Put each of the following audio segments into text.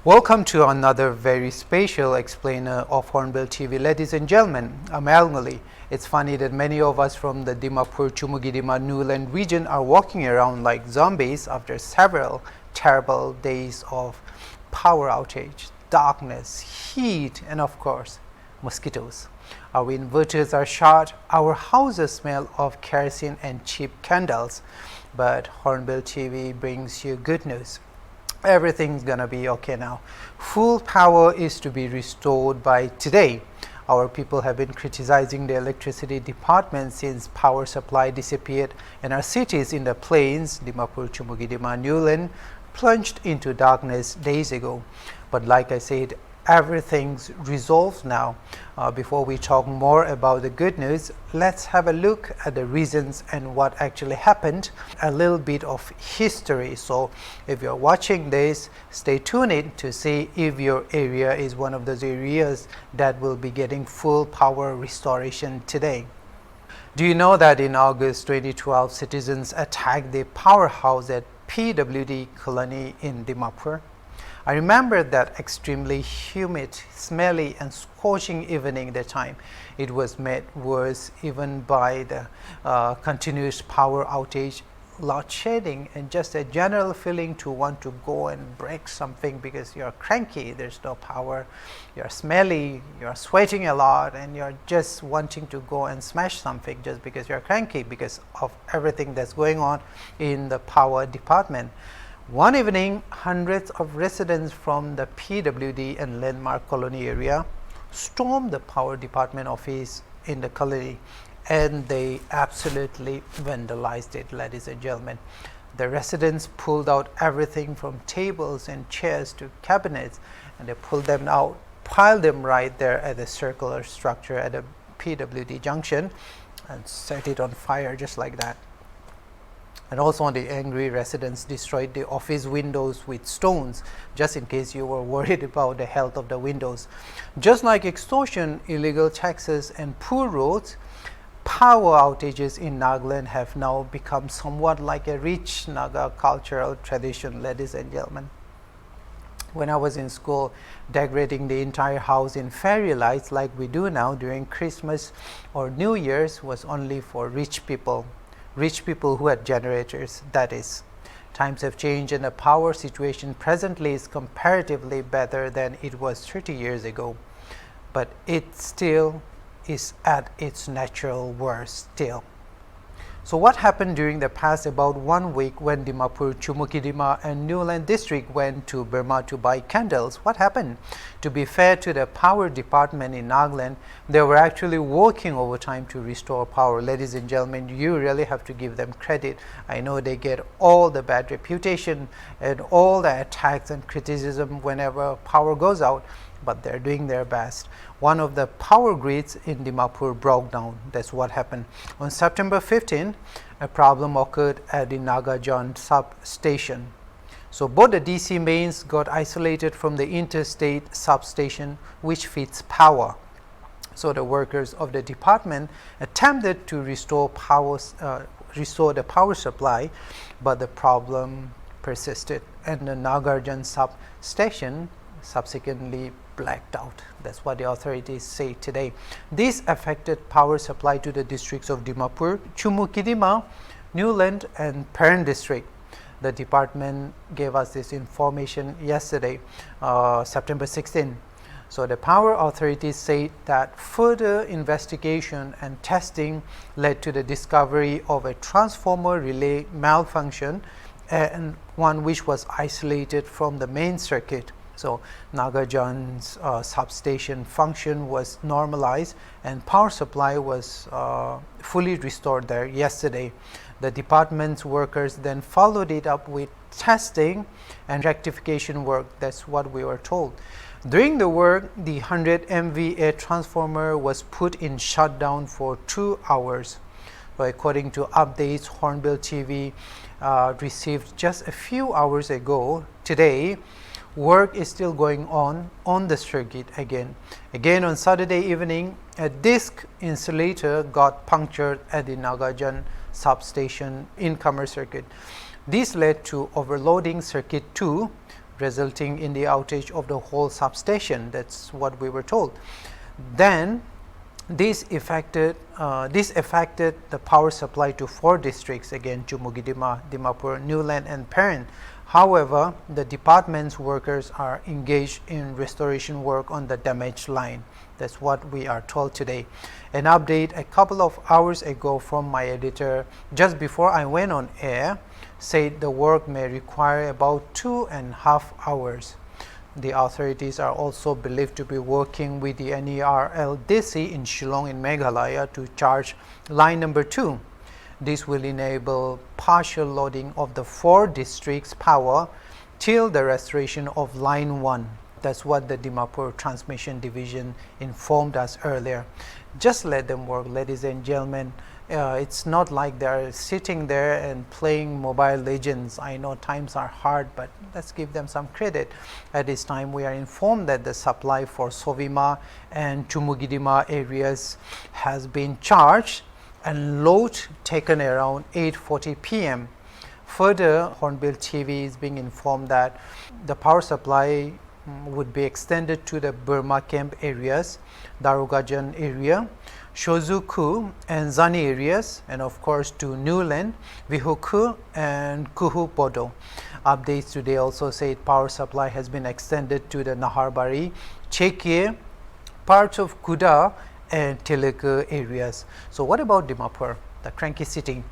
Welcome to another very special explainer of Hornbill TV. Ladies and gentlemen, I'm Alngoli. It's funny that many of us from the Dimapur, Chumoukedima, Niuland region are walking around like zombies after several terrible days of power outage, darkness, heat, and of course, mosquitoes. Our inverters are short, our houses smell of kerosene and cheap candles, but Hornbill TV brings you good news. Everything's gonna be okay now. Full power is to be restored by today. Our people have been criticizing the electricity department since power supply disappeared and our cities in the plains, Dimapur, Chumoukedima, Niuland, plunged into darkness days ago. But like I said, everything's resolved now. Before we talk more about the good news, let's have a look at the reasons and what actually happened, a little bit of history. So if you're watching this, stay tuned in to see if your area is one of those areas that will be getting full power restoration today. Do you know that in August 2012, citizens attacked the powerhouse at PWD colony in Dimapur? I remember that extremely humid, smelly and scorching evening that time. It was made worse even by the continuous power outage, loud shedding, and just a general feeling to want to go and break something because you're cranky, there's no power, you're smelly, you're sweating a lot, and you're just wanting to go and smash something just because you're cranky because of everything that's going on in the power department. One evening, hundreds of residents from the PWD and Landmark colony area stormed the power department office in the colony, and they absolutely vandalized it, ladies and gentlemen. The residents pulled out everything from tables and chairs to cabinets, and they pulled them out, piled them right there at the circular structure at the PWD junction and set it on fire just like that. And also the angry residents destroyed the office windows with stones, just in case you were worried about the health of the windows. Just like extortion, illegal taxes and poor roads, power outages in Nagaland have now become somewhat like a rich Naga cultural tradition, ladies and gentlemen. When I was in school, decorating the entire house in fairy lights like we do now during Christmas or New Year's was only for rich people who had generators, that is. Times have changed and the power situation presently is comparatively better than it was 30 years ago, but it still is at its natural worst still. So what happened during the past about 1 week when Dimapur, Chumoukedima and Niuland district went to Burma to buy candles? What happened? To be fair to the power department in Nagaland, they were actually working overtime to restore power. Ladies and gentlemen, you really have to give them credit. I know they get all the bad reputation and all the attacks and criticism whenever power goes out, but they're doing their best. One of the power grids in Dimapur broke down. That's what happened. On September 15, a problem occurred at the Nagajan substation. So both the DC mains got isolated from the interstate substation which feeds power. So the workers of the department attempted to restore the power supply, but the problem persisted and the Nagajan substation subsequently blacked out. That's what the authorities say today. This affected power supply to the districts of Dimapur, Chumoukedima, Niuland and Peren district. The department gave us this information yesterday, September 16. So the power authorities say that further investigation and testing led to the discovery of a transformer relay malfunction and one which was isolated from the main circuit. So Nagajan's substation function was normalized and power supply was fully restored there yesterday. The department's workers then followed it up with testing and rectification work. That's what we were told. During the work, the 100 MVA transformer was put in shutdown for 2 hours. So according to updates Hornbill TV received just a few hours ago, today, work is still going on the circuit again. Again on Saturday evening, a disc insulator got punctured at the Nagajan substation incomer circuit. This led to overloading circuit 2, resulting in the outage of the whole substation. That's what we were told. Then this affected the power supply to 4 districts, again Chumoukedima, Dimapur, Niuland and Peren. However, the department's workers are engaged in restoration work on the damaged line. That's what we are told today. An update a couple of hours ago from my editor just before I went on air said the work may require about 2.5 hours. The authorities are also believed to be working with the NERLDC in Shillong in Meghalaya to charge line number 2. This will enable partial loading of the 4 districts' power till the restoration of line 1. That's what the Dimapur Transmission Division informed us earlier. Just let them work, ladies and gentlemen. It's not like they're sitting there and playing Mobile Legends. I know times are hard, but let's give them some credit. At this time, we are informed that the supply for Sovima and Chumoukedima areas has been charged and load taken around 8:40 p.m. Further, Hornbill TV is being informed that the power supply would be extended to the Burma camp areas, Darugajan area, Shozuku and Zani areas, and of course to Niuland, Vihuku and Kuhupodo. Updates today also said power supply has been extended to the Naharbari, Chekie, parts of Kuda and Telugu areas. So what about Dimapur, the cranky city?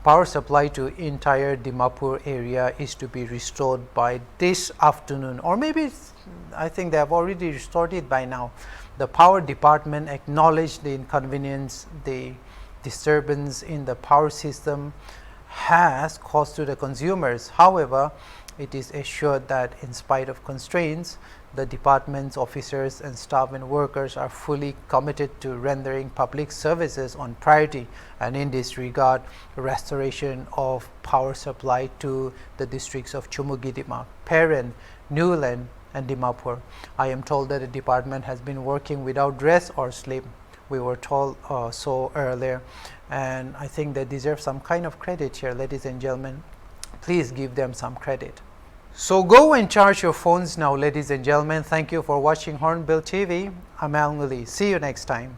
Power supply to entire Dimapur area is to be restored by this afternoon, or maybe I think they have already restored it by now. The power department acknowledged the inconvenience the disturbance in the power system has caused to the consumers. However, it is assured that in spite of constraints, the department's officers and staff and workers are fully committed to rendering public services on priority, and in this regard, restoration of power supply to the districts of Chumoukedima, Peren, Niuland and Dimapur. I am told that the department has been working without rest or sleep. We were told so earlier, and I think they deserve some kind of credit here, ladies and gentlemen. Please give them some credit. So go and charge your phones now, ladies and gentlemen. Thank you for watching Hornbill TV. I'm Al Nguli. See you next time.